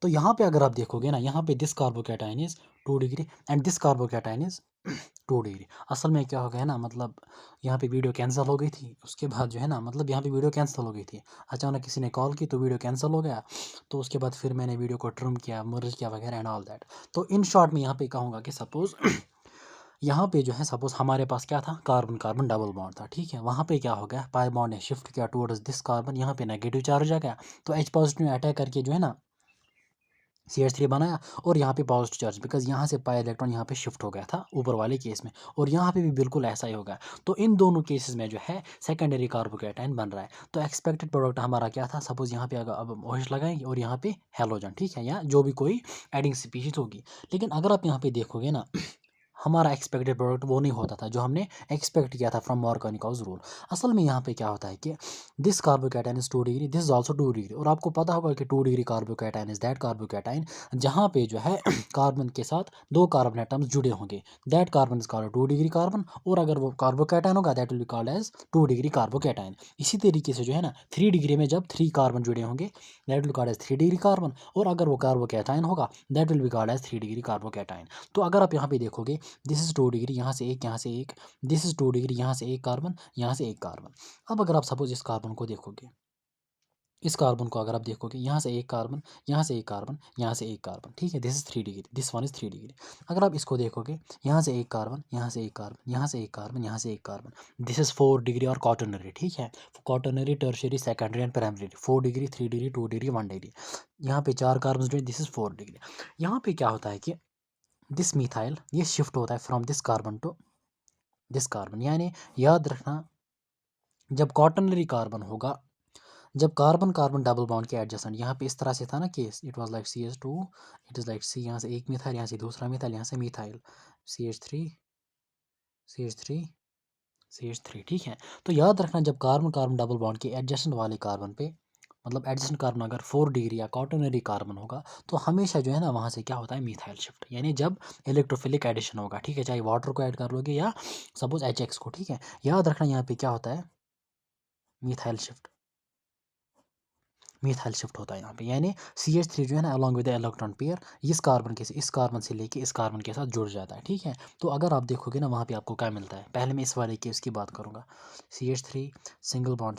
तो यहाँ पे अगर आप देखोगे ना, यहाँ पे this carbocation is 2 degree and this carbocation is 2 degree. असल में क्या हो गया ना, मतलब यहाँ पे वीडियो कैंसिल हो गई थी, उसके बाद जो है ना, मतलब यहाँ पे वीडियो कैंसिल हो गई थी, अचानक किसी ने कॉल की तो वीडियो कैंसिल हो गया। तो उसके बाद फिर मैंने वीडियो को ट्रिम किया, मर्ज किया वगैरह एंड ऑल दैट। तो इन शॉर्ट में यहाँ पे कहूँगा कि सपोज़ यहाँ पे जो है, सपोज़ हमारे पास क्या था, कार्बन कार्बन डबल बॉन्ड था, ठीक है। वहाँ पे क्या हो गया, पाई बॉन्ड ने शिफ्ट किया टुवर्ड्स दिस कार्बन, यहाँ पे नेगेटिव चार्ज आ गया, तो H पॉजिटिव ने अटैक करके जो है ना CH3 बनाया, और यहाँ पे पॉजिटिव चार्ज, बिकॉज यहाँ से पाई इलेक्ट्रॉन यहाँ पे शिफ्ट हो गया था ऊपर वाले केस में, और यहाँ पे भी बिल्कुल ऐसा ही होगा। तो इन दोनों केसेस में जो है सेकेंडरी कार्बोकैटायन बन रहा है। तो एक्सपेक्टेड प्रोडक्ट हमारा क्या था, सपोज यहाँ पे अगर अब OH लगाएंगे और यहाँ पे हेलोजन, ठीक है, या जो भी कोई एडिंग स्पीशीज होगी। लेकिन अगर आप यहाँ पे देखोगे ना, हमारा एक्सपेक्टेड प्रोडक्ट वो नहीं होता था जो हमने एक्सपेक्ट किया था फ्रॉम मार्कोनिकॉस रूल। असल में यहाँ पे क्या होता है कि this carbocation is 2 degree, this is also 2 degree, और आपको पता होगा कि 2 degree carbocation is that carbocation जहाँ पे जो है कार्बन के साथ 2 कार्बन एटम्स जुड़े होंगे, that carbon is called 2 degree carbon, और अगर वो कार्बोकैटायन होगा that will be called as 2 degree carbocation. इसी तरीके से जो है ना 3 डिग्री में जब 3 कार्बन जुड़े होंगे that will called as 3 degree carbon, और अगर वो कार्बोकैटायन होगा that will be called as 3 degree carbocation. तो अगर आप यहाँ पे देखोगे, दिस इज 2 डिग्री, यहाँ से एक, यहाँ से एक, दिस इज 2 डिग्री, यहाँ से एक कार्बन, यहाँ से एक कार्बन। अब अगर आप सपोज इस कार्बन को देखोगे, इस कार्बन को अगर आप देखोगे, यहाँ से एक कार्बन, यहाँ से एक कार्बन, यहाँ से एक कार्बन, ठीक है, this is 3 degree, this one is 3 degree. अगर आप इसको देखोगे, यहाँ से एक कार्बन, यहाँ से एक कार्बन, यहाँ से एक कार्बन, यहाँ से एक कार्बन, दिस इज 4 डिग्री और क्वाटरनरी, ठीक है, quaternary, tertiary, secondary and primary, 4 degree, 3 degree, 2 degree, 1 degree. यहाँ पे 4 कार्बन जुड़े, दिस इज 4 डिग्री। यहाँ पे क्या होता है कि दिस मिथाइल ये शिफ्ट होता है from this carbon to this carbon, यानी याद रखना, जब क्वाटरनरी कार्बन होगा, जब कार्बन कार्बन डबल बॉन्ड के एडजेसेंट, यहाँ पे इस तरह से था ना case, it was like CH2, it is like C, यहाँ से एक मिथाइल, यहाँ से दूसरा मिथाइल, यहाँ से मिथाइल, CH3, CH3, CH3, ठीक है। तो याद रखना, जब कार्बन कार्बन डबल बॉन्ड के एडजेसेंट वाले कार्बन पे, मतलब एडजेसेंट कार्बन अगर 4 डिग्री या क्वाटरनरी कार्बन होगा, तो हमेशा जो है ना वहाँ से क्या होता है, मिथाइल शिफ्ट, यानी जब इलेक्ट्रोफिलिक एडिशन होगा, ठीक है, चाहे वाटर को ऐड कर लोगे या सपोज HX को, ठीक है। याद रखना यहाँ पे क्या होता है, मिथाइल शिफ्ट, मिथाइल शिफ्ट होता है यहाँ पे, यानी CH3 जो है ना अलॉन्ग विद इलेक्ट्रॉन पेयर इस कार्बन से लेके इस कार्बन के साथ जुड़ जाता है, ठीक है। तो अगर आप देखोगे ना वहाँ पे आपको क्या मिलता है, पहले मैं इस वाले केस की बात करूँगा, CH3 सिंगल बॉन्ड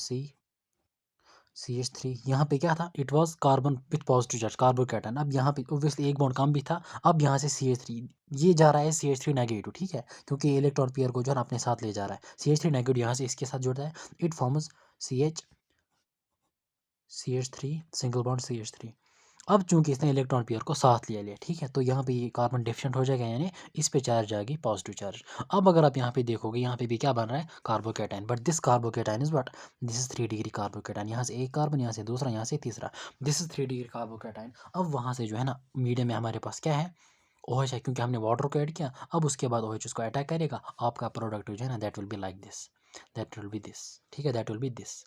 CH3, यहाँ पे क्या था, it was carbon with positive charge, carbocation. अब यहाँ पे ऑब्वियसली एक बॉन्ड कम भी था, अब यहाँ से CH3 ये जा रहा है CH3 नेगेटिव, ठीक है, क्योंकि इलेक्ट्रॉन पेयर को जो है ना अपने साथ ले जा रहा है, CH3 नेगेटिव यहाँ से इसके साथ जुड़ रहा है, it forms CH3 single bond CH3। अब चूंकि इसने इलेक्ट्रॉन पेयर को साथ लिया, ठीक है, तो यहाँ पे ये कार्बन डिफिशिएंट हो जाएगा, यानी इस पे चार्ज जाएगी पॉजिटिव चार्ज। अब अगर आप यहाँ पे देखोगे, यहाँ पे भी क्या बन रहा है, carbocation, but this carbocation is what, this is 3 degree carbocation, यहाँ से एक कार्बन, यहाँ से दूसरा, यहाँ से तीसरा, दिस इज 3 डिग्री कार्बोकैटायन। अब वहाँ से जो है ना मीडियम में हमारे पास क्या है, OH है, क्योंकि हमने वाटर को ऐड किया। अब उसके बाद OH उसको अटैक करेगा, आपका प्रोडक्ट जो है ना that will be like this, that will B this, ठीक है, दैट विल बी दिस,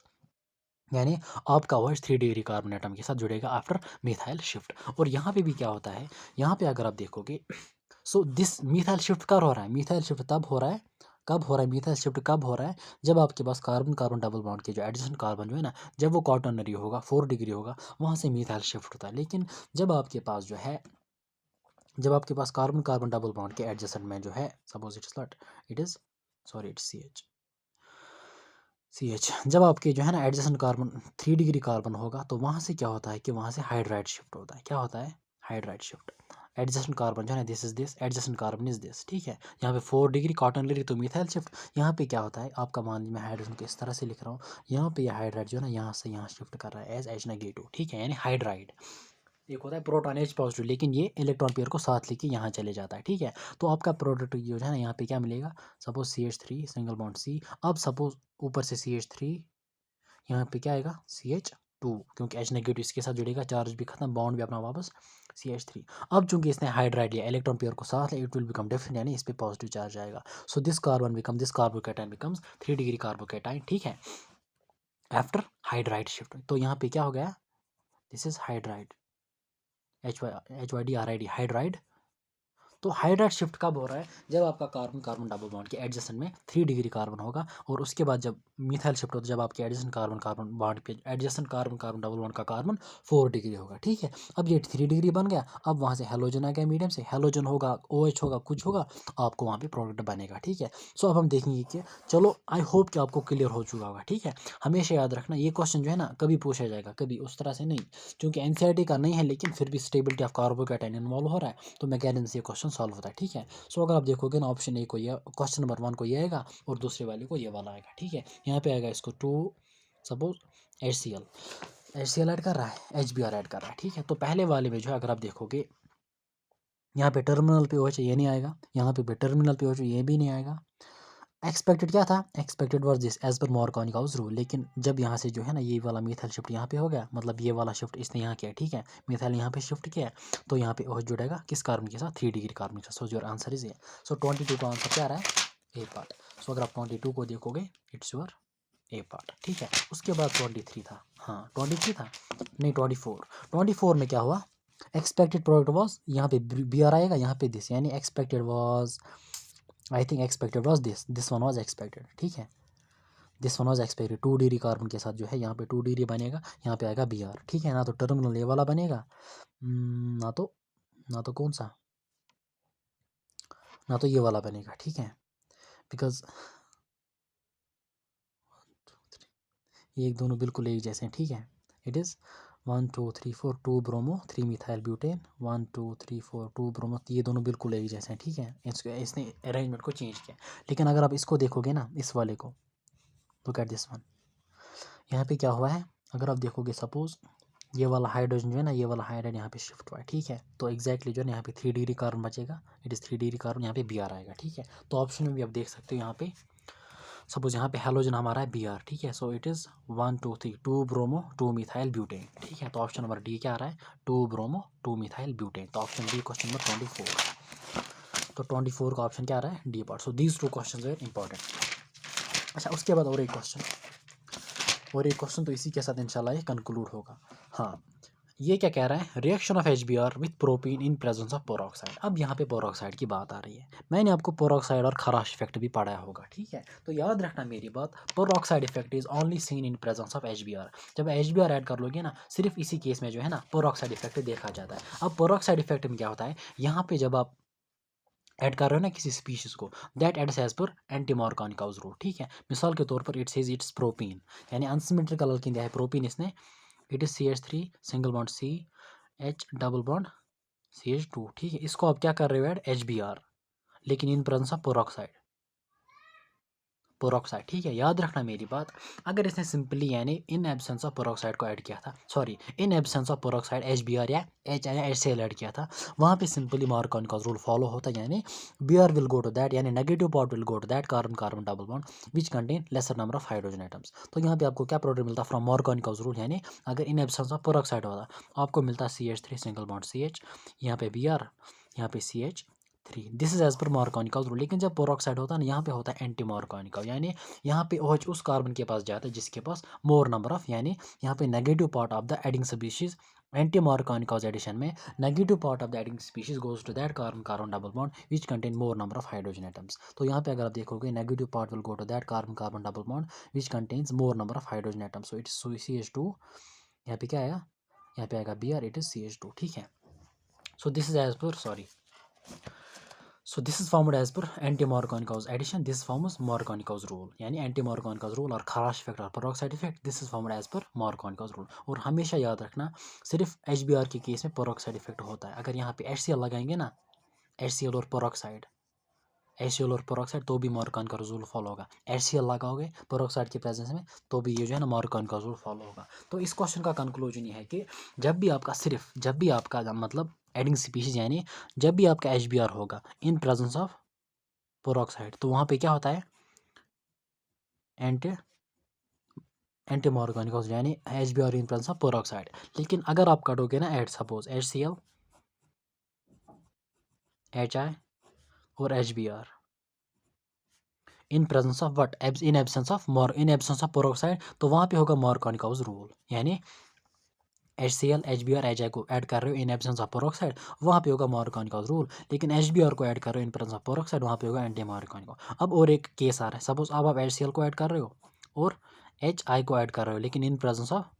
यानी आपका OH 3 डिग्री कार्बन एटम के साथ जुड़ेगा आफ्टर मिथाइल शिफ्ट। और यहाँ पे भी क्या होता है, यहाँ पे अगर आप देखोगे, सो दिस मिथाइल शिफ्ट कब हो रहा है, मिथाइल शिफ्ट तब हो रहा है, कब हो रहा है, मिथाइल शिफ्ट कब हो रहा है, जब आपके पास कार्बन कार्बन डबल बॉन्ड के जो एडजेसेंट कार्बन जो है ना, जब वो क्वाटरनरी होगा, 4 डिग्री होगा, वहाँ से मिथाइल शिफ्ट होता है। लेकिन जब आपके पास जो है, जब आपके पास कार्बन कार्बन डबल बॉन्ड के एडजेसेंट में जो है, suppose it's not, it is, sorry it's CH, जब आपके जो है ना एडजेसेंट कार्बन 3 डिग्री कार्बन होगा, तो वहाँ से क्या होता है कि वहाँ से हाइड्राइड शिफ्ट होता है। क्या होता है, हाइड्राइड शिफ्ट, एडजेसेंट कार्बन जो है ना, this is this, adjacent carbon is this, ठीक है। यहाँ पे 4 डिग्री क्वाटरनरी तो मिथाइल शिफ्ट, यहाँ पे क्या होता है, आपका मान लीजिए मैं हाइड्रोजन को इस तरह से लिख रहा हूँ, यहाँ पे यह हाइड्राइड जो है ना यहाँ से यहाँ शिफ्ट कर रहा है एज H नेगेटिव, ठीक है, यानी हाइड्राइड। एक होता है प्रोटॉन H पॉजिटिव, लेकिन ये इलेक्ट्रॉन पेयर को साथ लेके यहाँ चले जाता है, ठीक है। तो आपका प्रोडक्ट जो है ना यहाँ पे क्या मिलेगा, suppose CH3 single bond C, अब सपोज ऊपर से CH3, यहाँ पे क्या आएगा, CH2, क्योंकि H नेगेटिव इसके साथ जुड़ेगा, चार्ज भी खत्म, बॉन्ड भी अपना वापस, CH3। अब चूंकि इसने हाइड्राइड लिया, इलेक्ट्रॉन पेयर को साथ लिया, इट विल बिकम डिफरेंट, यानी इस पे पॉजिटिव चार्ज आएगा। So this carbon become, this carbocation becomes 3 degree carbocation, ठीक है, आफ्टर हाइड्राइड शिफ्ट। तो यहाँ पे क्या हो गया, this is hydride, HYD RID hydride, तो हाइड्राइड शिफ्ट कब हो रहा है? जब आपका कार्बन कार्बन डबल बॉन्ड के एडजेसेंट में 3 डिग्री कार्बन होगा, और उसके बाद जब मिथाइल शिफ्ट होता है, जब आपके एडजेसेंट कार्बन कार्बन बॉन्ड पे adjacent carbon carbon double bond का कार्बन 4 डिग्री होगा, ठीक है। अब ये 3 डिग्री बन गया, अब वहाँ से हेलोजन आ गया, मीडियम से हेलोजन होगा, OH होगा, कुछ होगा, तो आपको वहाँ पे प्रोडक्ट बनेगा, ठीक है। सो अब हम देखेंगे कि चलो आई होप कि आपको क्लियर हो चुका होगा, ठीक है। हमेशा याद रखना ये क्वेश्चन जो है ना कभी पूछा जाएगा, कभी उस तरह से नहीं, क्योंकि एनसीईआरटी का नहीं है, लेकिन फिर भी स्टेबिलिटी ऑफ कार्बोकैटायन इन्वॉल्व हो रहा है, तो मैकेनिज्म से ये क्वेश्चन सॉल्व होता है, ठीक है। सो अगर आप देखोगे ना, ऑप्शन ए को ये क्वेश्चन नंबर 1 को ये आएगा, और दूसरे वाले को ये वाला आएगा, ठीक है। यहाँ पे आएगा इसको 2 सपोज HCl ऐड कर रहा है, HBr ऐड कर रहा है, ठीक है। तो पहले वाले में जो है अगर आप देखोगे, यहाँ पे टर्मिनल पे OH ये नहीं आएगा, यहाँ पे टर्मिनल पे OH ये भी नहीं आएगा। एक्सपेक्टेड क्या था? Expected was this as per मॉर्कोनिकाउस rule, लेकिन जब यहाँ से जो है ना ये वाला मिथाइल शिफ्ट यहाँ पे हो गया, मतलब ये वाला शिफ्ट इसने यहाँ किया, ठीक है, मिथाइल यहाँ पे शिफ्ट किया है, तो यहाँ पे OH जुड़ेगा किस कार्बन के साथ? 3 डिग्री कार्बन के साथ। So your answer is A. So 22 का आंसर क्या आ रहा है? ए पार्ट। सो अगर आप 22 को देखोगे, इट्स योर ए पार्ट, ठीक है। उसके बाद 23 था, हाँ 23 था नहीं 24 में क्या हुआ? एक्सपेक्टेड प्रोडक्ट वॉज, यहाँ पे BR आएगा, यहाँ पे दिस, यानी expected was, I think expected was this one was expected, ठीक है। This one was expected 2 degree carbon के साथ जो है यहाँ पे 2 डिग्री बनेगा, यहाँ पे आएगा BR, ठीक है। ना तो टर्मिनल ये वाला बनेगा, ना तो कौन सा, ना तो ये वाला बनेगा, ठीक है, बिकॉज ये एक दोनों बिल्कुल एक जैसे हैं, ठीक है। It is 1 2 3 4 2 bromo 3 methyl butane 1 2 3 4 2 bromo, ये दोनों बिल्कुल एक जैसे हैं, ठीक है। इसने अरेंजमेंट को चेंज किया, लेकिन अगर आप इसको देखोगे ना, इस वाले को, लुक एट दिस वन, यहाँ पे क्या हुआ है? अगर आप देखोगे सपोज ये वाला हाइड्रोजन जो है ना, ये वाला हाइड्रोजन यहाँ पे शिफ्ट हुआ है, ठीक है। तो एक्जैक्टली जो है ना यहाँ पे 3 डिग्री कार्बन बचेगा, इट इज़ 3 डिग्री कार्बन, यहाँ पे BR आएगा, ठीक है। तो ऑप्शन में भी आप देख सकते हो, यहाँ पे सपोज यहाँ पे हेलोजन हमारा है BR, ठीक है। So it is 1 2 3 2 bromo 2 methyl butane, ठीक है। तो ऑप्शन नंबर डी क्या आ रहा है? 2 ब्रोमो 2 मिथाइल ब्यूटेन। तो ऑप्शन डी क्वेश्चन नंबर 24। तो 24 का ऑप्शन क्या आ रहा है? D part. So these 2 question are important. अच्छा, उसके बाद और एक क्वेश्चन तो इसी के साथ इंशाल्लाह ये कंक्लूड होगा। हाँ, ये क्या कह रहा है? Reaction of HBr with propene in presence of peroxide. अब यहाँ पे पोरोक्साइड की बात आ रही है। मैंने आपको पोरोक्साइड और खराश इफेक्ट भी पढ़ाया होगा, ठीक है। तो याद रखना मेरी बात, peroxide effect is only seen in presence of HBr। जब HBr ऐड कर लोगे ना, सिर्फ इसी केस में जो है ना पोरोक्साइड इफेक्ट देखा जाता है। अब पोरोक्साइड इफेक्ट में क्या होता है? यहाँ पे जब आप ऐड कर रहे हो ना किसी स्पीशीज को, that adds as per anti Markovnikov rule, ठीक है। मिसाल के तौर पर इट सेज इट्स प्रोपीन, यानी अनसिमेट्रिकल अल्कीन दिया है प्रोपीन इसने, it is CH3 single bond CH double bond CH2, ठीक है। इसको आप क्या कर रहे हो ऐड? HBr, लेकिन इन प्रेजेंस ऑफ पोरोक्साइड, ठीक है। याद रखना मेरी बात, अगर इसने सिंपली यानी इन एब्सेंस ऑफ पोरोक्साइड को ऐड किया था, sorry in absence of peroxide HBr या HCl ऐड किया था, वहाँ पे सिंपली मॉर्गोनिकाउस रूल फॉलो होता है, यानी BR will go to that, यानी negative part will go to that carbon carbon double bond which contain lesser number of hydrogen atoms. तो यहाँ पे आपको क्या प्रोडक्ट मिलता है फ्रॉम मॉर्गोनिकाउस रूल? यानी अगर इन एब्सेंस ऑफ पोरोक्साइड होता, आपको मिलता CH3 सिंगल बॉन्ड CH, यहाँ पे BR, यहाँ पे CH3। दिस इज एज पर मॉर्गोनिकाउस रूल। लेकिन जब पोरोक्साइड होता है ना, यहाँ पे होता है एंटी मॉर्गोनिकाउस, यानी यहाँ पे OH उस कार्बन के पास जाता है जिसके पास मोर नंबर ऑफ, यानी यहाँ पे negative part of the adding species, anti Markovnikov addition में negative part of the adding species goes to that carbon carbon double bond which contain more number of hydrogen atoms. तो यहाँ पे अगर आप देखोगे, negative part will go to that carbon carbon double bond which contains more number of hydrogen atoms. So it's CH2, यहाँ पे क्या आएगा? यहाँ पे आएगा BR, इट इज CH2, ठीक है। So this is as per So this is formed as per anti-Morganicaus addition. This forms Morganicaus rule, यानी anti-Morganicaus rule और खराश इफेक्ट और peroxide effect. This is formed as per Morganicaus rule. और हमेशा याद रखना, सिर्फ HBr के केस में peroxide इफेक्ट होता है। अगर यहाँ पे HCl लगाएंगे ना, HCl और peroxide तो भी Morganicaus रूल फॉलो होगा। HCl लगाओगे peroxide के प्रेजेंस में, तो भी ये जो है ना Morganicaus रूल फॉलो होगा। तो इस क्वेश्चन का कंक्लूजन ये है कि जब भी आपका मतलब एडिंग स्पीशीज, यानी जब भी आपका HBr होगा इन प्रेजेंस ऑफ पोरोक्साइड, तो वहाँ पे क्या होता है? एंटी मॉर्गोनिकाउस, यानी HBr in presence of peroxide. लेकिन अगर आप काटोगे ना ऐड सपोज HCl, HI और HBr in presence of what? In absence of peroxide, तो वहाँ पे होगा मॉर्गोनिकाउस रूल, यानी HCl, HBr, HI को ऐड कर रहे हो इन एब्सेंस ऑफ पेरोक्साइड, वहाँ पे होगा मार्कोनिकॉस रूल। लेकिन HBr को ऐड कर रहे हो इन प्रेजेंस ऑफ पेरोक्साइड, वहाँ पे होगा एंटी मार्कोनिकॉस। अब और एक केस आ रहा है, सपोज अब आप HCl को ऐड कर रहे हो और HI को ऐड कर रहे हो लेकिन इन प्रेजेंस ऑफ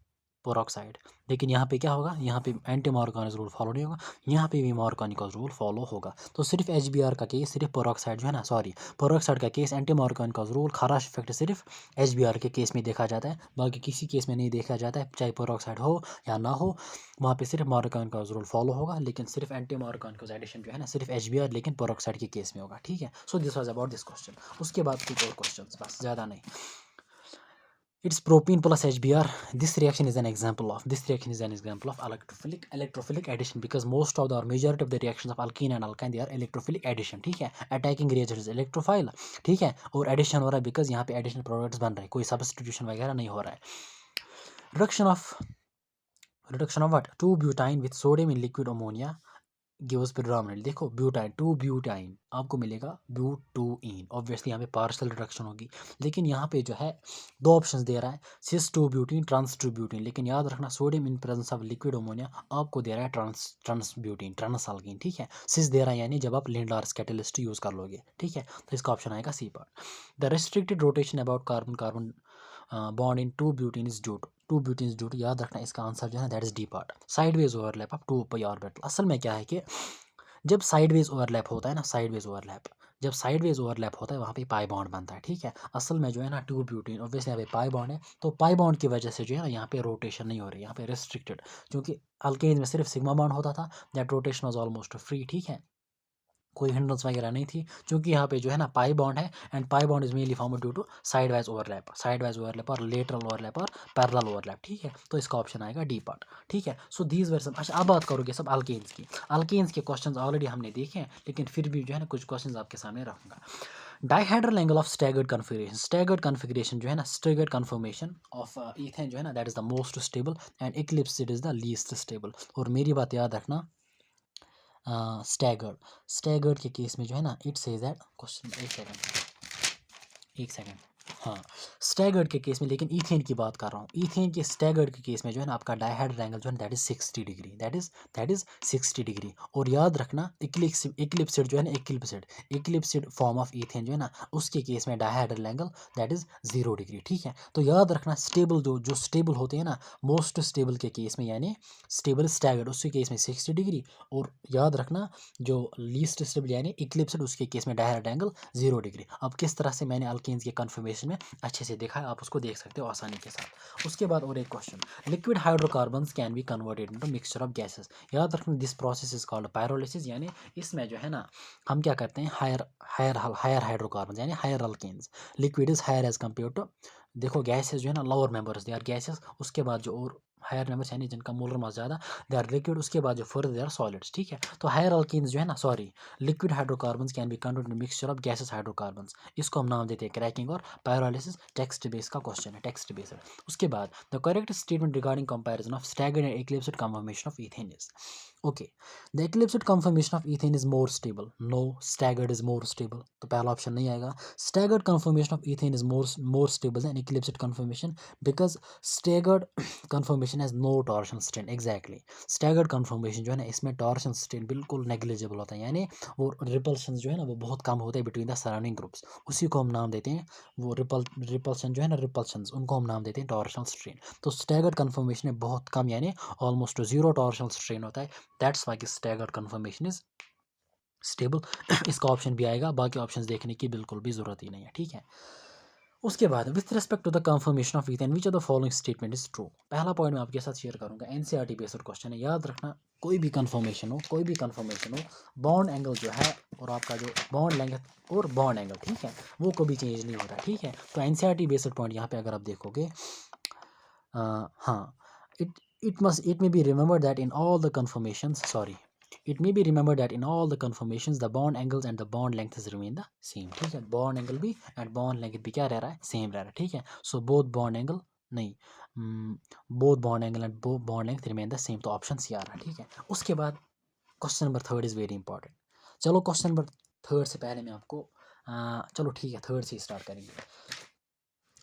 पेरोक्साइड, लेकिन यहाँ पे क्या होगा, यहाँ पे एंटी मार्कोनिकॉस रूल फॉलो नहीं होगा, यहाँ पे भी मार्कोनिकॉस रूल फॉलो होगा। तो सिर्फ HBr का केस, सिर्फ पेरोक्साइड जो है ना, सॉरी पेरोक्साइड का केस एंटी मार्कोनिकॉस रूल खाराश इफेक्ट सिर्फ HBr के केस में देखा जाता है, बाकी किसी केस में नहीं देखा जाता है, चाहे पेरोक्साइड हो या ना हो, वहाँ पे सिर्फ मार्कोनिकॉस रूल फॉलो होगा। लेकिन सिर्फ एंटी मार्कोनिकॉस एडिशन जो है ना सिर्फ HBr लेकिन पेरोक्साइड के केस में होगा, ठीक है। So this was about this question. उसके बाद कुछ और क्वेश्चन, बस ज़्यादा नहीं। It's propene plus HBr. This reaction is an example of electrophilic addition, because most of the or majority of the reactions of alkene and alkyne, they are electrophilic addition, ठीक है। Attacking reagent is electrophile, ठीक है, और addition हो रहा है because यहाँ पे additional products बन रहे हैं, कोई substitution वगैरह नहीं हो रहा है। reduction of what? 2-butene with sodium in liquid ammonia gives predominantly. देखो ब्यूटाइन, 2-ब्यूटाइन आपको मिलेगा ब्यूटूइन, ऑब्वियसली यहाँ पे पार्शियल रिडक्शन होगी। लेकिन यहाँ पे जो है दो ऑप्शंस दे रहा है, सिस 2-ब्यूटीन, ट्रांस 2-ब्यूटीन। लेकिन याद रखना sodium in presence of liquid ammonia आपको दे रहा है ट्रांस-ब्यूटीन, ट्रांस-अल्कीन, ठीक है। सिस दे रहा है यानी जब आप लिंडलार्स कैटलिस्ट यूज़ कर लोगे, ठीक है। तो इसका ऑप्शन आएगा C part. The restricted rotation about carbon carbon bond in two butene is due to butene is due to, याद रखना इसका आंसर जो है that is D part, sideways overlap of 2 orbital. असल में क्या है कि जब साइडवेज ओवरलैप होता है ना, साइडवेज ओवरलैप, जब साइडवेज ओवरलैप होता है वहाँ पे पाई बॉन्ड बनता है, ठीक है। असल में जो है ना 2-ब्यूटीन, ऑब्वियसली यहाँ पे पाई बॉन्ड है, तो पाई बॉन्ड की वजह से जो है ना यहाँ पे रोटेशन नहीं हो रही, यहाँ पे रेस्ट्रिक्टेड, क्योंकि अल्केन में सिर्फ सिग्मा बॉन्ड होता था, that rotation was almost free, ठीक है, कोई हिंड्रेंस वगैरह नहीं थी। क्योंकि यहाँ पे जो है ना पाई बॉन्ड है, and pi bond is mainly form due to side wise overlap और लेटरल ओवरलैप और पैरेलल ओवरलैप, ठीक है। तो इसका ऑप्शन आएगा डी पार्ट, ठीक है। सो दीज वर सम। अच्छा अब बात करोगे सब अल्केन्स की। अल्केन्स के क्वेश्चंस ऑलरेडी हमने देखे हैं, लेकिन फिर भी जो है ना कुछ क्वेश्चंस आपके सामने रखूंगा। Dihedral angle of staggered configuration, staggered configuration जो है ना, स्टैगर्ड कन्फर्मेशन ऑफ ईथेन जो है ना that is the most stable and eclipsed is the least stable. और मेरी बात याद रखना, स्टैगर्ड के केस में जो है ना इट सेज दैट क्वेश्चन, एक सेकंड, हाँ स्टैगर्ड के केस में, लेकिन ईथेन की बात कर रहा हूँ। ईथेन के स्टैगर्ड के केस में जो है ना आपका डायहेड्रल एंगल जो है that is 60 degree, that is 60 degree. और याद रखना इक्लिप्सिड जो है ना, इक्लिप्सिड फॉर्म ऑफ ईथेन जो है ना उसके केस में dihedral angle that is 0 degree, ठीक है। तो याद रखना स्टेबल जो स्टेबल होते हैं ना, मोस्ट स्टेबल के केस में यानी स्टेबल स्टैगर्ड उसके केस में 60 डिग्री, और याद रखना जो लीस्ट स्टेबल यानी इक्लिप्सिड उसके केस में डायहेड्रल एंगल 0 डिग्री। अब किस तरह से मैंने अल्केन्स के कन्फर्मेशन में अच्छे से देखा है, आप उसको देख सकते हो आसानी के साथ। उसके बाद और एक question, liquid hydrocarbons can be converted into mixture of gases. याद रखना this process is called pyrolysis, यानी इसमें जो है ना हम क्या करते हैं, हायर हाइड्रोकार्बन यानी higher alkanes, liquid is higher as compare to, देखो गैसेस जो है ना lower members they are gases, उसके बाद जो और हायर मेंबर्स यानी जिनका मोलर मास ज़्यादा दे आर लिक्विड, उसके बाद जो फर्दर दे आर सॉलिड्स, ठीक है। तो हायर अल्केन्स जो है ना, sorry liquid hydrocarbons can be converted mixture of gases hydrocarbons, इसको हम नाम देते हैं क्रैकिंग और पायरोलिसिस। टेक्स्ट बेस का क्वेश्चन है, टेक्स्ट बेस्ड। उसके बाद the correct statement regarding comparison of staggered and eclipsed conformation of ethane is, okay the eclipsed conformation of ethane is more stable, no staggered is more stable, तो पहला option नहीं आएगा। Staggered conformation of ethane is more stable then eclipsed conformation because staggered conformation has no torsion strain, exactly staggered conformation जो है ना इसमें torsion strain बिल्कुल negligible होता है, यानी वो रिपल्शन जो है ना वो बहुत कम होते हैं बिटवीन द सराउंडिंग ग्रुप्स, उसी को हम नाम देते हैं, वो रिपल्शन जो है ना रिपल्शन उनको हम नाम देते हैं टॉर्शनल स्ट्रेन। तो स्टैगर्ड कंफर्मेशन में बहुत कम यानी ऑलमोस्ट 0 टॉर्शनल स्ट्रेन होता है, that's why staggered confirmation is stable. इसका ऑप्शन भी आएगा, बाकी ऑप्शंस देखने की बिल्कुल भी ज़रूरत ही नहीं है, ठीक है। उसके बाद with respect to the conformation of ethane which of the following statement is true, पहला पॉइंट मैं आपके साथ शेयर करूंगा, एनसीईआरटी बेस्ड क्वेश्चन है, याद रखना कोई भी कंफर्मेशन हो, बॉन्ड एंगल जो है और आपका जो बॉन्ड लेंथ और बॉन्ड एंगल, ठीक है, वो कभी चेंज नहीं होता, ठीक है। तो एनसीईआरटी बेस्ड पॉइंट यहाँ पे अगर आप देखोगे, हाँ it may be remembered that in all the confirmations, sorry it may be remembered that in all the conformations the bond angles and the bond lengths remain the same, ठीक है। bond angle भी and bond length भी क्या रह रहा है, same रह रहा है, ठीक है। so both bond angle नहीं both bond angle and both bond length remain the same, तो ऑप्शन सी आ रहा है, ठीक है। उसके बाद question number 3 is very important. चलो क्वेश्चन नंबर 3 से पहले मैं आपको चलो ठीक है 3 से स्टार्ट करेंगे।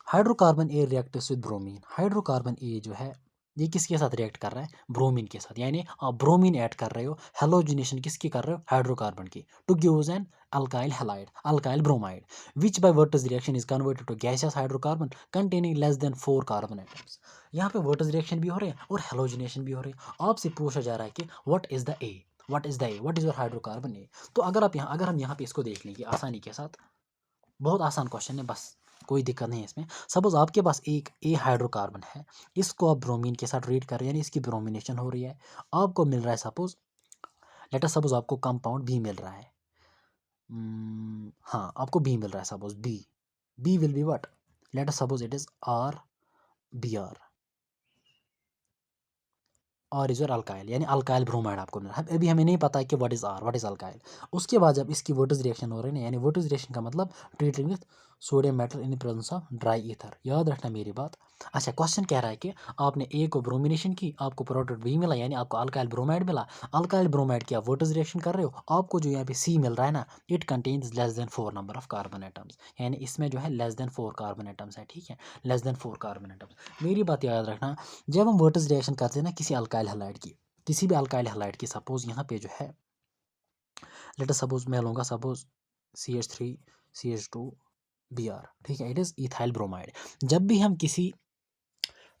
Hydrocarbon A reacts with bromine, hydrocarbon A जो है ये किसके साथ रिएक्ट कर रहा है, ब्रोमीन के साथ, यानी आप ब्रोमीन ऐड कर रहे हो, हेलोजिनेशन किसकी कर रहे हो, हाइड्रोकार्बन की, to give an alkyl halide, alkyl bromide, which by Wurtz reaction is converted to gaseous hydrocarbon containing less than 4 carbon atoms. यहाँ पे वर्टस रिएक्शन भी हो रहे हैं और हेलोजिनेशन भी हो रही है। आपसे पूछा जा रहा है कि what is the A, what is the A, what is your hydrocarbon A. तो अगर हम यहाँ पे इसको देख लेंगे आसानी के साथ, बहुत आसान क्वेश्चन है, बस कोई दिक्कत नहीं है इसमें। सपोज आपके पास एक ए हाइड्रोकार्बन है, इसको आप ब्रोमीन के साथ ट्रीट कर रहे हैं, यानी इसकी ब्रोमिनेशन हो रही है, आपको मिल रहा है सपोज, लेट अस सपोज आपको कंपाउंड बी मिल रहा है। हाँ, आपको बी मिल रहा है, suppose B, B will be what, let us suppose it is R, B R, और इज योर अल्काइल, यानी अल्काइल ब्रोमाइड आपको मिल रहा है। अभी हमें नहीं पता है कि what is R, what is alkyl. उसके बाद जब इसकी वोटस रिएक्शन हो रही है ना, यानी वोटस रिएक्शन का मतलब treating with sodium metal in presence of dry ether, याद रखना मेरी बात। अच्छा, क्वेश्चन कह रहा है कि आपने ए को ब्रोमिनेशन की, आपको प्रोडक्ट बी मिला, यानी आपको अल्काइल ब्रोमाइड मिला। अल्काइल ब्रोमाइड की आप वोटस रिएक्शन कर रहे हो, आपको जो यहाँ पे सी मिल रहा है ना, it contains less than 4 number of carbon atoms, यानी इसमें जो है लेस देन 4 कार्बन एटम्स है, ठीक है, लेस देन 4 कार्बन एटम्स। मेरी बात याद रखना, जब हम वोटस रिएक्शन करते हैं ना किसी अल्काइल हैलाइड की, किसी भी अल्काइल हैलाइड की, सपोज यहाँ पे जो है, लेट अस सपोज मैं लूँगा सपोज CH3 CH2 Br, ठीक है, इट इज़ इथाइल ब्रोमाइड। जब भी हम किसी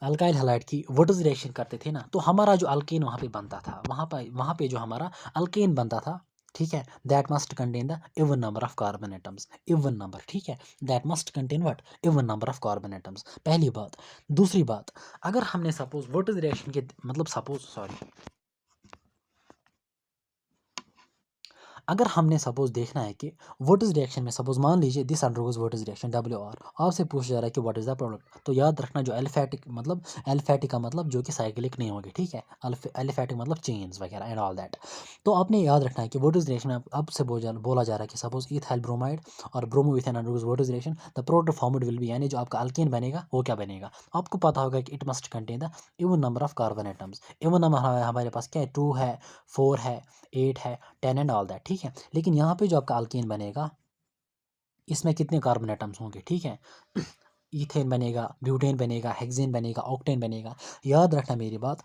अल्काइल हैलाइड की वोटस रिएक्शन करते थे ना, तो हमारा जो अल्केन वहाँ पे बनता था, वहाँ पे जो हमारा अल्केन बनता था, ठीक है, that must contain the even number of carbon atoms, even number, ठीक है, that must contain what, even number of carbon atoms, पहली बात। दूसरी बात, अगर हमने सपोज वोटस रिएक्शन के मतलब सपोज सॉरी, अगर हमने सपोज देखना है कि वोटस रिएक्शन में, सपोज मान लीजिए this undergoes Wurtz reaction WR, आपसे पूछा जा रहा है कि व्हाट इज द प्रोडक्ट, तो याद रखना जो एलिफैटिक मतलब, एलिफैटिक का मतलब जो कि साइक्लिक नहीं होगी, ठीक है, एलिफैटिक मतलब चेन्स वगैरह एंड ऑल दैट। तो आपने याद रखना है कि वोटस रिएक्शन में अब से बोला जा रहा है कि सपोज इथाइल ब्रोमाइड और bromoethane undergoes Wurtz reaction, the product formed will be, यानी जो आपका अल्केन बनेगा वो क्या बनेगा, आपको पता होगा कि it must contain the even number of carbon atoms. Even number हमारे पास क्या है, 2 है, 4 है, 8 है, 10 एंड ऑल दैट, ठीक है। लेकिन यहाँ पे जो आपका अल्केन बनेगा, इसमें कितने कार्बन एटम्स होंगे, ठीक है, ईथेन बनेगा, ब्यूटेन बनेगा, हेक्सेन बनेगा, ऑक्टेन बनेगा। याद रखना मेरी बात,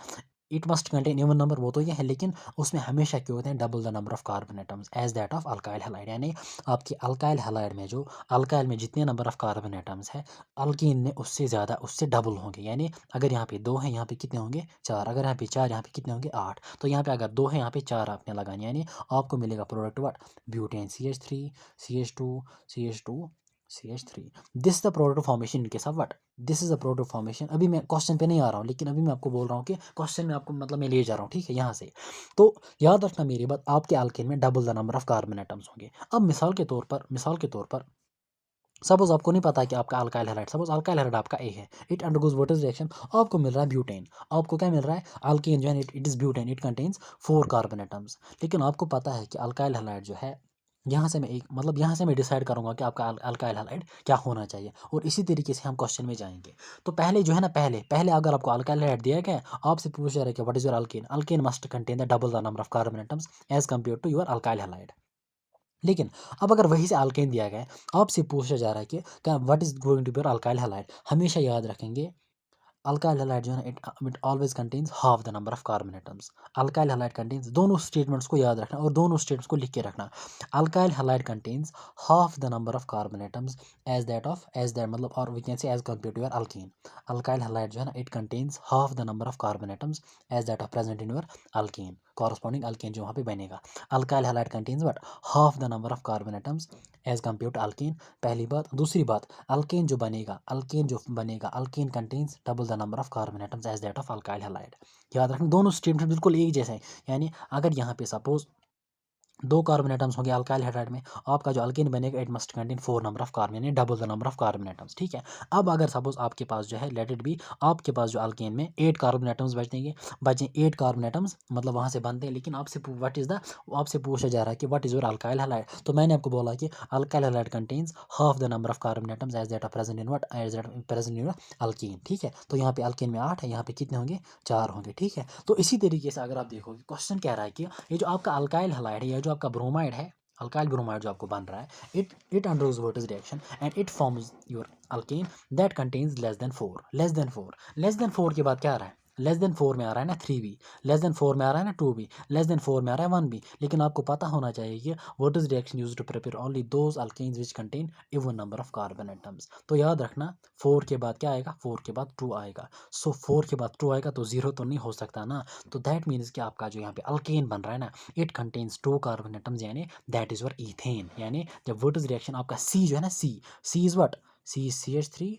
it must contain even number, वो तो ये है, लेकिन उसमें हमेशा क्या होते हैं, double the number of carbon atoms as that of alkyl halide, यानी आपकी अल्काइल हैलाइड में जो अल्काइल में जितने नंबर ऑफ कार्बन एटम्स है, अल्कीन में उससे ज़्यादा, उससे डबल होंगे। यानी अगर यहाँ पे 2 हैं, यहाँ पे कितने होंगे, 4, अगर यहाँ पे 4, यहाँ पे कितने होंगे, 8। तो यहाँ पे अगर 2 है, यहाँ पे 4 आपने लगाने, यानी आपको मिलेगा product what, butane CH3 CH2 CH2 CH3। This the product formation इनके साथ what, this is the product formation. अभी मैं क्वेश्चन पे नहीं आ रहा हूँ, लेकिन अभी मैं आपको बोल रहा हूँ कि क्वेश्चन में आपको मतलब मैं ले जा रहा हूँ, ठीक है, यहाँ से। तो याद रखना मेरी बात, आपके अल्केन में double the number of carbon atoms होंगे। अब मिसाल के तौर पर सपोज आपको नहीं पता कि आपका alkyl halide, suppose alkyl halide आपका ए है, इट अंडरगोज वाटर रिएक्शन, आपको मिल रहा है ब्यूटेन, आपको क्या मिल रहा है, अल्केन जो है it is butane, it contains 4 carbon atoms. लेकिन आपको पता है कि अल्काइल हैलाइड जो है, यहाँ से मैं एक मतलब यहाँ से मैं डिसाइड करूँगा कि आपका अल्काइल हैलाइड क्या होना चाहिए, और इसी तरीके से हम क्वेश्चन में जाएंगे। तो पहले जो है ना, पहले पहले अगर आपको अल्काइल हैलाइड दिया गया, आपसे पूछा रहा है कि what is your alkane, alkane must contain the double the number of carbon atoms as compare to your alkyl halide. लेकिन अब अगर वहीं से अल्केन दिया गया है, आपसे पूछा जा रहा है कि क्या what is going to be your alkyl halide, हमेशा याद रखेंगे अल्काइल हैलाइड जो है ना, it always contains half the number of carbon atoms. Alkyl halide contains, दोनों स्टेटमेंट्स को याद रखना और दोनों स्टेटमेंट्स को लिख के रखना। Alkyl halide contains half the number of carbon atoms as that मतलब, और we can say as compare to your alkane. Alkyl halide जो है ना, it contains half the number of carbon atoms as that of present in your alkane, corresponding alkane जो वहाँ पे बनेगा। Alkyl halide contains but half the number of carbon atoms as compare to alkane, पहली बात। दूसरी बात, alkane जो बनेगा alkane contains double the number of carbon atoms as that of alkyl halide. याद रखना दोनों स्टेटमेंट बिल्कुल एक जैसे हैं, यानी अगर यहाँ पे सपोज 2 कार्बन एटम्स होंगे अल्काइल हैलाइड में, आपका जो अल्केन बनेगा it must contain 4 number of carbon, यानी double the number of carbon atoms, ठीक है। अब अगर सपोज आपके पास जो है, लेट इट बी, आपके पास जो अल्केन में 8 कार्बन एटम्स बचे 8 कार्बन एटम्स, मतलब वहाँ से बनते हैं, लेकिन आपसे पूछा जा रहा है कि what is your alkyl halide. तो मैंने आपको बोला कि alkyl halide contains half the number of carbon atoms as that of present in what, as that present in alkane, ठीक है। तो यहाँ पे अल्केन में 8 है, यहाँ पे कितने होंगे, 4 होंगे, ठीक है। तो इसी तरीके से अगर आप देखोगे, क्वेश्चन कह रहा है कि ये जो आपका अल्काइल हैलाइड है या जो आपका ब्रोमाइड है, अल्काइल ब्रोमाइड जो आपको बन रहा है, it undergoes what is reaction and it forms your alkane that contains less than 4, less than 4 के बाद क्या आ रहा है, लेस देन 4 में आ रहा है ना 3b, लेस देन 4 में आ रहा है ना 2b, लेस देन 4 में आ रहा है 1b। लेकिन आपको पता होना चाहिए कि what is reaction used to prepare only those alkanes which contain even number of carbon atoms. तो याद रखना 4 के बाद क्या आएगा, 4 के बाद 2 आएगा। सो 4 के बाद 2 आएगा तो 0 तो नहीं हो सकता ना। तो दैट मीन्स कि आपका जो यहाँ पे अल्केन बन रहा है ना, इट कंटेन्स 2 कार्बन एटम्स, यानी दैट इज योर ईथेन। यानी जब व्हाट इज रिएक्शन आपका सी जो है ना, C is what, C is CH3,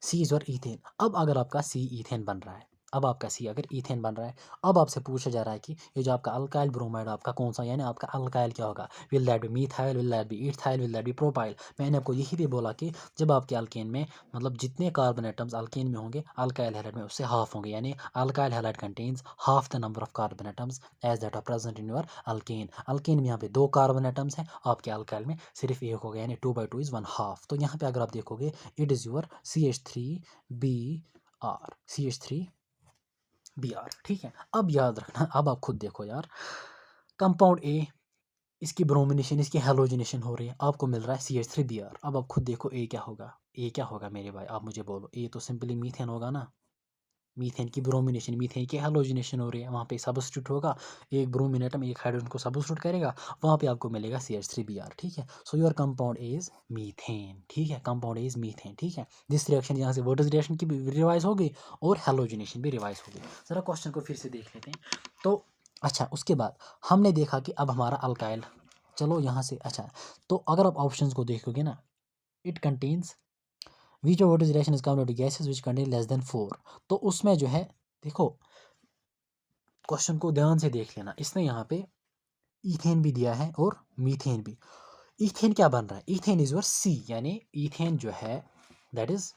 C is your ethane. अब अगर आपका सी ईथेन बन रहा है, अब आपका सी अगर ईथेन बन रहा है, अब आपसे पूछा जा रहा है कि ये जो आपका अल्काइल ब्रोमाइड आपका कौन सा, यानी आपका अल्काइल क्या होगा, will that be methyl, will that be ethyl, will that be propyl. मैंने आपको यही भी बोला कि जब आपके अल्केन में मतलब जितने कार्बन एटम्स अल्केन में होंगे अल्काइल हैलाइड में उससे हाफ होंगे, यानी alkyl halide contains half the number of carbon atoms as that are present in your alkane. Alkane में यहाँ पे 2 कार्बन एटम्स हैं, आपके अल्काइल में सिर्फ एक होगा, यानी 2/2 इज 1/2। तो यहाँ पे अगर आप देखोगे it is your CH3Br, CH3Br। ठीक है, अब याद रखना, अब आप खुद देखो यार, कंपाउंड ए इसकी ब्रोमिनेशन, इसकी हेलोजिनेशन हो रही है, आपको मिल रहा है CH3Br। अब आप खुद देखो ए क्या होगा, ए क्या होगा मेरे भाई, आप मुझे बोलो। ए तो सिंपली मीथेन होगा ना, मीथेन की ब्रोमिनेशन, मीथेन की हेलोजिनेशन हो रही है, वहाँ पे सब्स्टिट्यूट होगा, एक ब्रोमीन एटम एक हाइड्रोजन को सब्स्टिट्यूट करेगा, वहाँ पे आपको मिलेगा CH3Br। ठीक है, so your compound is methane. ठीक है, कंपाउंड इज मीथेन। ठीक है, दिस रिएक्शन यहाँ से वर्टस रिएक्शन की भी रिवाइज हो गई और हेलोजिनेशन भी रिवाइज हो गई। ज़रा क्वेश्चन को फिर से देख लेते हैं। तो अच्छा, उसके बाद हमने देखा कि अब हमारा अल्काइल, चलो यहाँ से, अच्छा तो अगर आप ऑप्शंस को देखोगे ना, it contains which of what is reaction is community gases which contain less than 4। तो उसमें जो है, देखो क्वेश्चन को ध्यान से देख लेना, इसने यहाँ पे ईथेन भी दिया है और मीथेन भी। ईथेन क्या बन रहा है, ईथेन इज योर सी, यानी ईथेन जो है that is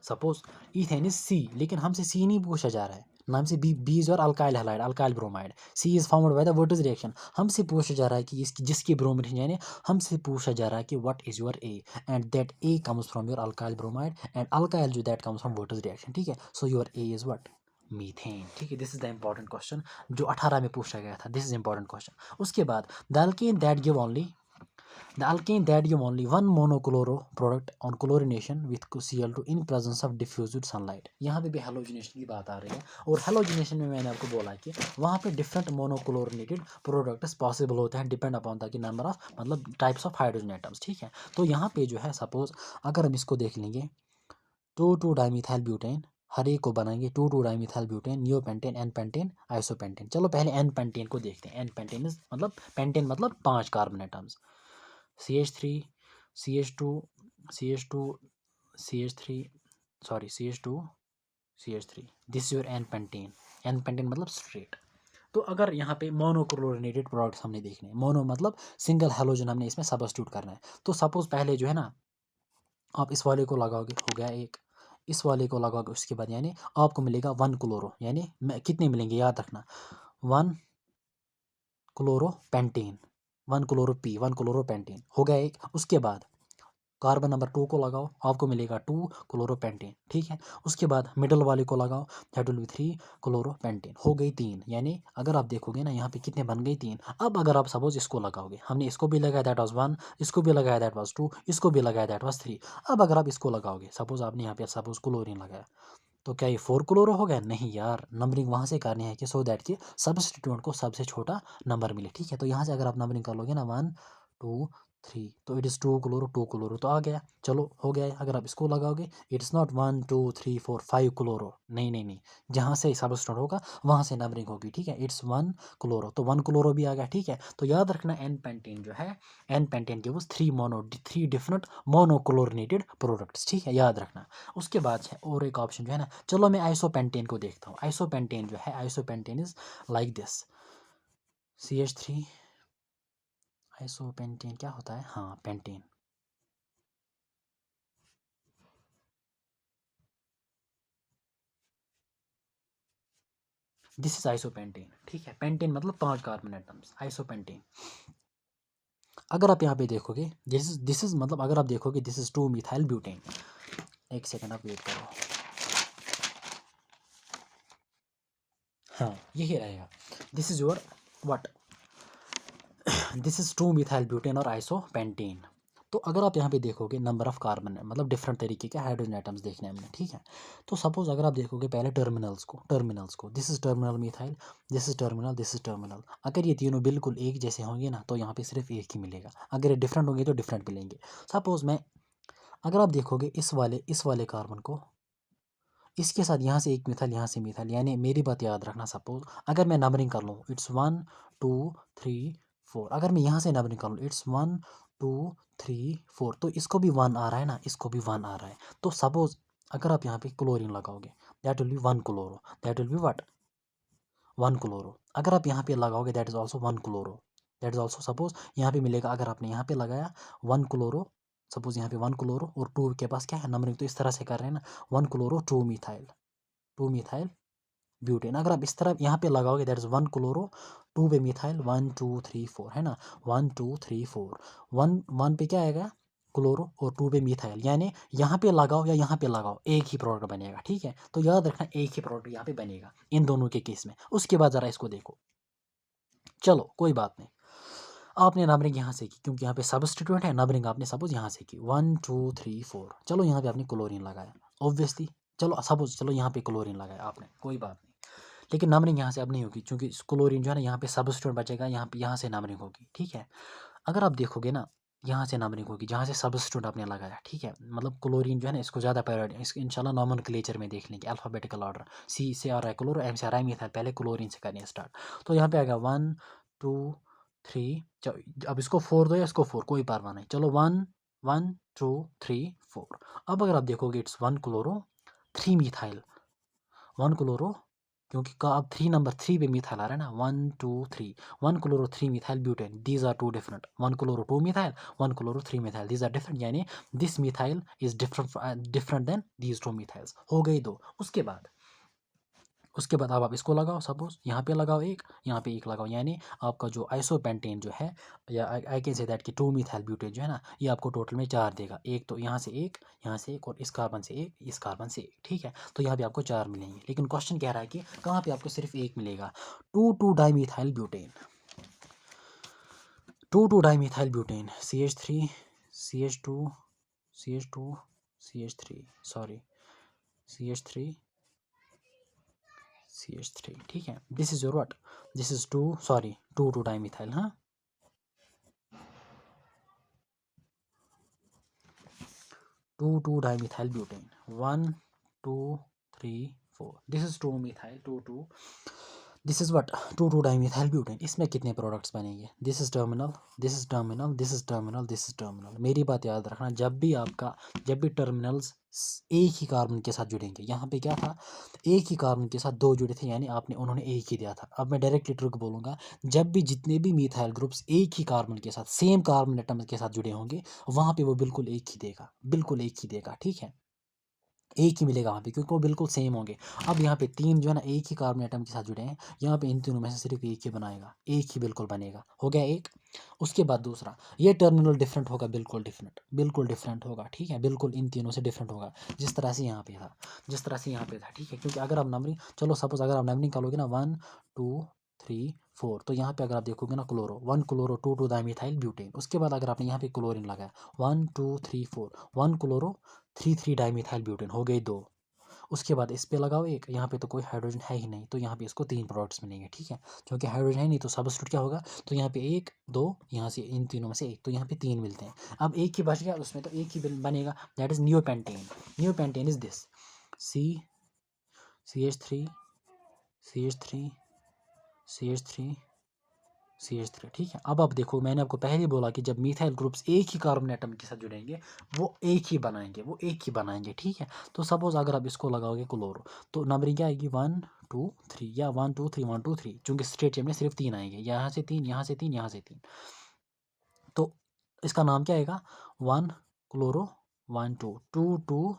suppose ethane is C, लेकिन हमसे सी नहीं पूछा जा रहा है ना, हमसे B is your alkyl halide, alkyl bromide. C is found by the what is reaction, हमसे पूछा जा रहा है कि इसकी जिसकी ब्रोमिनेशन, यानी हमसे पूछा जा रहा है कि what is your A, and that A comes from your alkyl bromide, and alkyl जो that comes from what is reaction. ठीक है, so your A is what, methane. ठीक है, this is the important question जो 18 में पूछा गया था, दिस इज इंपॉर्टेंट क्वेश्चन। उसके बाद the alkane that give only, the alkane that give only one monochloro product on chlorination with Cl2 in presence of diffused sunlight। यहाँ पे भी हेलोजिनेशन की बात आ रही है, और हेलोजिनेशन में मैंने आपको बोला कि वहाँ पे डिफरेंट मोनोक्लोरिनेटेड प्रोडक्ट्स पॉसिबल होते हैं, depend upon the number of मतलब टाइप्स ऑफ हाइड्रोजन एटम्स। ठीक है, तो यहाँ पे जो है सपोज अगर हम इसको देख लेंगे, 2,2 डाइमिथाइल ब्यूटेन, हर एक को बनाएंगे 2,2 dimethyl butane, neopentane, n pentane, isopentane. चलो पहले एन पेंटेन को देखते हैं। एन पेंटेन मतलब पेंटेन मतलब 5 carbon atoms, CH3, CH2, CH2, CH3, sorry CH2, CH3, this is your n pentane. N pentane मतलब स्ट्रेट। तो अगर यहाँ पे मोनोक्लोरिनेटेड प्रोडक्ट्स हमने देखने हैं, मोनो मतलब सिंगल हेलोजन हमने इसमें सब्स्टिट्यूट करना है, तो सपोज पहले जो है ना आप इस वाले को लगाओगे, हो गया एक, इस वाले को लगाओगे, उसके बाद यानी आपको मिलेगा 1 क्लोरो, यानी कितने मिलेंगे याद रखना, 1 chloro pentane, 1 chloro P, 1 chloro pentane, हो गया एक। उसके बाद कार्बन नंबर 2 को लगाओ, आपको मिलेगा 2 क्लोरोपेंटेन। ठीक है, उसके बाद मिडल वाले को लगाओ, दैट विल बी 3 क्लोरोपेंटेन, हो गई 3। यानी अगर आप देखोगे ना यहाँ पे कितने बन गई 3। अब अगर आप सपोज इसको लगाओगे, हमने इसको भी लगाया दैट वाज 1, इसको भी लगाया दैट वाज 2, इसको भी लगाया दैट वाज 3। अब अगर आप इसको लगाओगे, सपोज आपने यहाँ पे सपोज क्लोरीन लगाया, तो क्या ये 4 क्लोरो हो गया? नहीं यार, नंबरिंग वहाँ से करनी है कि सो दैट कि सब्स्टिट्यूएंट को सबसे छोटा नंबर मिले। ठीक है, तो यहाँ से अगर आप नंबरिंग कर लोगे ना 1 2 3, तो इट इज़ 2 क्लोरो तो आ गया, चलो हो गया है। अगर आप इसको लगाओगे, इट्स नॉट 1 2 3 4 5 क्लोरो, नहीं नहीं नहीं, जहाँ से सब्स्टिट्यूएंट होगा वहाँ से नंबरिंग होगी। ठीक है, इट्स 1 क्लोरो, तो 1 क्लोरो भी आ गया। ठीक है, तो याद रखना एन पेंटेन जो है, एन पेंटेन के वो 3 डिफरेंट मोनोक्लोरिनेटेड प्रोडक्ट्स। ठीक है, याद रखना। उसके बाद है और एक ऑप्शन जो है ना, चलो मैं आइसोपेंटेन को देखता हूँ। आइसोपेंटेन जो है, isopentane is like this, CH3, isopentane क्या होता है, हाँ पेंटेन, दिस इज आइसोपेंटेन। ठीक है, पेंटेन मतलब 5 कार्बन एटम्स, आइसोपेंटेन। अगर आप यहाँ पे देखोगे, दिस इज मतलब अगर आप देखोगे दिस इज 2 मिथाइल ब्यूटेन। एक सेकंड आप वेट करो, हाँ यही रहेगा, this is your what, this is 2 methyl butane और आइसोपेंटेन। तो अगर आप यहाँ पे देखोगे नंबर ऑफ़ कार्बन है, मतलब डिफरेंट तरीके के हाइड्रोजन एटम्स देखने हमने, ठीक है। तो सपोज़ अगर आप देखोगे पहले टर्मिनल्स को this is terminal methyl, this is terminal, this is terminal. अगर ये तीनों बिल्कुल एक जैसे होंगे ना तो यहाँ पे सिर्फ एक ही मिलेगा, अगर ये डिफरेंट होंगे तो डिफरेंट मिलेंगे। सपोज़ मैं अगर आप देखोगे इस वाले कार्बन को इसके साथ यहाँ से एक मिथाइल, यहाँ से मिथाइल, यानी मेरी बात याद रखना। सपोज़ अगर मैं नंबरिंग कर लूँ इट्स 1 2 3 4, अगर मैं यहाँ से नंबरिंग कर लूँ इट्स 1 2 3 4, तो इसको भी 1 आ रहा है ना, इसको भी 1 आ रहा है। तो सपोज़ अगर आप यहाँ पे क्लोरीन लगाओगे that will B 1 chloro, that will be what 1 chloro. अगर आप यहाँ पे लगाओगे that is also 1 chloro, that is also suppose यहाँ पे मिलेगा। अगर आपने यहाँ पे लगाया 1 क्लोरो, सपोज़ यहाँ पे 1 क्लोरो और 2 के पास क्या है नंबरिंग, तो इस तरह से कर रहे हैं ना 1 क्लोरो 2 मिथाइल ब्यूटेन। अगर आप इस तरह यहाँ पे लगाओगे दैट इज़ 1 क्लोरो 2 पे मिथाइल 1 2 3 4 है ना 1 2 3 4 1 1 पे क्या आएगा क्लोरो और 2 पे मिथाइल, यानी यहाँ पे लगाओ या यहाँ पे लगाओ एक ही प्रोडक्ट बनेगा, ठीक है। तो याद रखना एक ही प्रोडक्ट यहाँ पे बनेगा इन दोनों के केस में। उसके बाद ज़रा इसको देखो, चलो कोई बात नहीं, आपने नंबरिंग यहाँ से की क्योंकि यहाँ पे सब्स्टिट्यूएंट है। नंबरिंग आपने सपोज यहाँ से की 1 2 3 4, चलो यहाँ पे आपने क्लोरीन लगाया ऑब्वियसली, चलो सपोज चलो यहाँ पे क्लोरीन लगाया आपने, कोई बात नहीं। लेकिन नंबरिंग यहाँ से अब नहीं होगी क्योंकि क्लोरीन जो है ना यहाँ पे सब्स्टिट्यूएंट बचेगा, यहाँ से नंबरिंग होगी, ठीक है। अगर आप देखोगे ना यहाँ से नंबरिंग होगी जहाँ से सब्स्टिट्यूएंट आपने लगाया, ठीक है। मतलब क्लोरीन जो है ना इसको ज़्यादा प्रायोरिटी, इसको इंशाल्लाह नॉमेनक्लेचर में देख लेंगे अल्फ़ाबेटिकल ऑर्डर। सी से आ रहा है क्लोरो, एम से आ रहा है मिथाइल, पहले क्लोरीन से करने स्टार्ट। तो यहाँ पे आएगा 1 2 3, अब इसको 4 दो या इसको 4 कोई परवाह नहीं, चलो 1 1 2 3 4। अब अगर आप देखोगे इट्स 1 क्लोरो 3 मिथाइल, 1 क्लोरो, क्योंकि का अब 3 नंबर 3 पे मिथाइल आ रहा है ना 1 2 3, 1 chloro 3 methyl butane, these are two different. 1 chloro 2 methyl, 1 chloro 3 methyl, these are different, यानी this methyl is different than these two methyls. हो गई दो। उसके बाद अब आप इसको लगाओ, सपोज यहाँ पे लगाओ एक, यहाँ पे एक लगाओ, यानी आपका जो आइसोपेंटेन जो है, या आई कैन से दैट कि 2 मिथाइल ब्यूटेन जो है ना, ये आपको टोटल में 4 देगा। एक तो यहाँ से एक, यहाँ से एक, और इस कार्बन से एक, इस कार्बन से एक, ठीक है। तो यहाँ पे आपको 4 मिलेंगे। लेकिन क्वेश्चन कह रहा है कि कहाँ पे आपको सिर्फ एक मिलेगा, 2 dimethyl butane, 2 dimethyl butane, CH3 CH2 CH2 CH3, sorry CH3 CH3, ठीक है। This is your what, this is 2 sorry 2 dimethyl, हाँ 2 dimethyl butane, 1 2 3 4, this is 2 methyl 2 this is what 2 dimethyl butane. इसमें कितने प्रोडक्ट्स बनेंगे, this is terminal, this is terminal, this is terminal, this is terminal. मेरी बात याद रखना, जब भी टर्मिनल्स एक ही कार्बन के साथ जुड़ेंगे, यहाँ पे क्या था एक ही कार्बन के साथ 2 जुड़े थे, यानी उन्होंने एक ही दिया था। अब मैं डायरेक्टली ट्रिक बोलूँगा, जब भी जितने भी मिथाइल ग्रुप्स एक ही कार्बन के साथ सेम कार्बन एटम के साथ जुड़े होंगे, वहाँ पे वो बिल्कुल एक ही देगा, बिल्कुल एक ही देगा, ठीक है। एक ही मिलेगा वहाँ पे क्योंकि वो बिल्कुल सेम होंगे। अब यहाँ पे 3 जो है ना एक ही कार्बन एटम के साथ जुड़े हैं, यहाँ पे इन तीनों में से सिर्फ एक ही बनाएगा, एक ही बिल्कुल बनेगा, हो गया एक। उसके बाद दूसरा, ये टर्मिनल डिफरेंट होगा, बिल्कुल डिफरेंट होगा, ठीक है। बिल्कुल इन तीनों से डिफरेंट होगा, जिस तरह से यहाँ पे था, ठीक है। क्योंकि अगर आप नंबरिंग, चलो सपोज अगर आप नंबरिंग करोगे ना 1 2 3 4, तो यहाँ पे अगर आप देखोगे ना क्लोरो 1 क्लोरो 2 डाईमिथाइल ब्यूटेन। उसके बाद अगर आपने यहाँ पे क्लोरीन लगाया 1 2 3 4, 1 क्लोरो 3 डाईमिथाइल ब्यूटेन, हो गई 2। उसके बाद इस पे लगाओ एक, यहाँ पे तो कोई हाइड्रोजन है ही नहीं, तो यहाँ पे इसको 3 प्रोडक्ट्स मिलेंगे, ठीक है। क्योंकि हाइड्रोजन है नहीं तो सब्स्टिट्यूट क्या होगा, तो यहाँ पे 1 2, यहाँ से इन तीनों में से एक, तो यहाँ पे 3 मिलते हैं। अब एक ही बच गया, उसमें तो एक ही बनेगा, that is neopentane. Neopentane is this C CH3 CH3 CH3 CH3, ठीक है। अब आप देखो, मैंने आपको पहले ही बोला कि जब मिथाइल ग्रुप्स एक ही कार्बन एटम के साथ जुड़ेंगे, वो एक ही बनाएंगे, ठीक है। तो सपोज अगर आप इसको लगाओगे क्लोरो, तो नंबरिंग क्या आएगी 1 2 3, या 1 2 3 1 2 3, चूंकि स्ट्रेट चेन में सिर्फ 3 आएंगे, यहाँ से 3, यहाँ से 3, यहाँ से 3, तो इसका नाम क्या आएगा 1 क्लोरो 1 2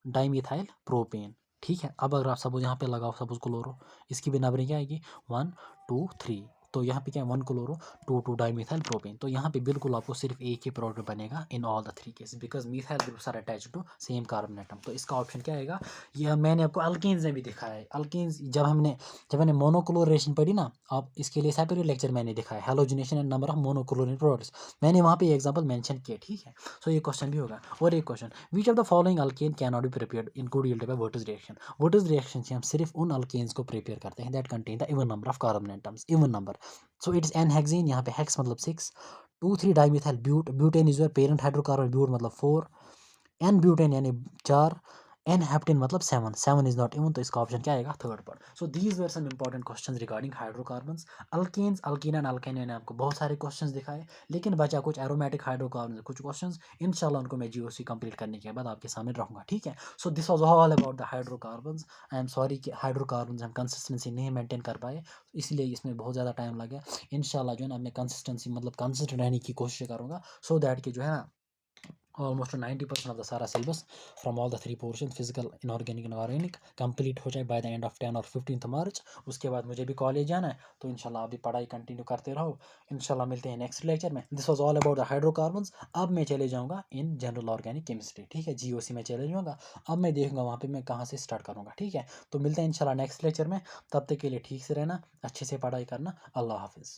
डाईमिथाइल प्रोपेन, ठीक है। अब अगर आप सपोज यहाँ पे लगाओ सपोज क्लोरो, इसकी भी नंबरिंग क्या आएगी 1 2 3, तो यहाँ पे क्या है 1 क्लोरो 2 डाईमिथाइल प्रोपेन। तो यहाँ पे बिल्कुल आपको सिर्फ एक ही प्रोडक्ट बनेगा in all the 3 cases because methyl groups are attach to same carbon atom. तो इसका ऑप्शन क्या आएगा? यह मैंने आपको अल्केन्स में भी दिखाया है। अल्केन्स जब मैंने मोनोक्लोरेशन पढ़ी ना, आप इसके लिए सेपरेट लेक्चर मैंने दिखाया halogenation and number of monochlorine products, मैंने वहाँ पे एग्जांपल मेंशन किया, ठीक है। सो ये क्वेश्चन भी होगा। और एक question, which of the following alkane can not be prepared in good yield by what is reaction? What is reaction से हम सिर्फ उन अल्केन्स को प्रिपेयर करते हैं that contain the even number of carbon atoms, even number. So it is n hexane, यहाँ पे hex मतलब 6, 2,3 dimethyl but, butane is your parent hydrocarbon, but मतलब 4, एन ब्यूटेन यानी 4, एन हेप्टेन मतलब 7, 7 इज नॉट इवन। तो इसका option क्या आएगा? Third part. So these were some important questions regarding hydrocarbons, alkanes, alkene and alkyne. मैंने आपको बहुत सारे क्वेश्चंस दिखाए, लेकिन बचा कुछ एरोमेटिक हाइड्रोकार्बन कुछ क्वेश्चंस। इंशाल्लाह उनको मैं जीओसी कंप्लीट करने के बाद आपके सामने रखूंगा, ठीक है। So this was all about the hydrocarbons. I am sorry कि हाइड्रोकार्बन्स हम कंसिस्टेंसी नहीं मेंटेन कर पाए, इसलिए इसमें बहुत ज़्यादा टाइम लगा। इंशाल्लाह जो है ना मैं कंसिस्टेंसी मतलब कंसिस्टेंट रहने की कोशिश करूँगा, सो दैट कि जो है ना ऑलमोस्ट 90% ऑफ द सारा syllabus from all the 3 portion physical, inorganic and organic complete हो जाए बाय द एंड ऑफ 10 और 15 मार्च। उसके बाद मुझे भी कॉलेज जाना है, तो इंशाल्लाह आप भी पढ़ाई कंटिन्यू करते रहो। इंशाल्लाह मिलते हैं नेक्स्ट लेक्चर में। This was all about the hydrocarbons. अब मैं चले जाऊँगा इन जनरल ऑर्गेनिक केमिस्ट्री, ठीक है, जीओसी में चले जाऊँगा। अब मैं देखूँगा वहाँ पर मैं कहाँ से स्टार्ट करूँगा, ठीक है। तो मिलते हैं इंशाल्लाह नेक्स्ट लेक्चर में। तब तक के लिए ठीक से रहना, अच्छे से पढ़ाई करना। अल्लाह हाफिज़।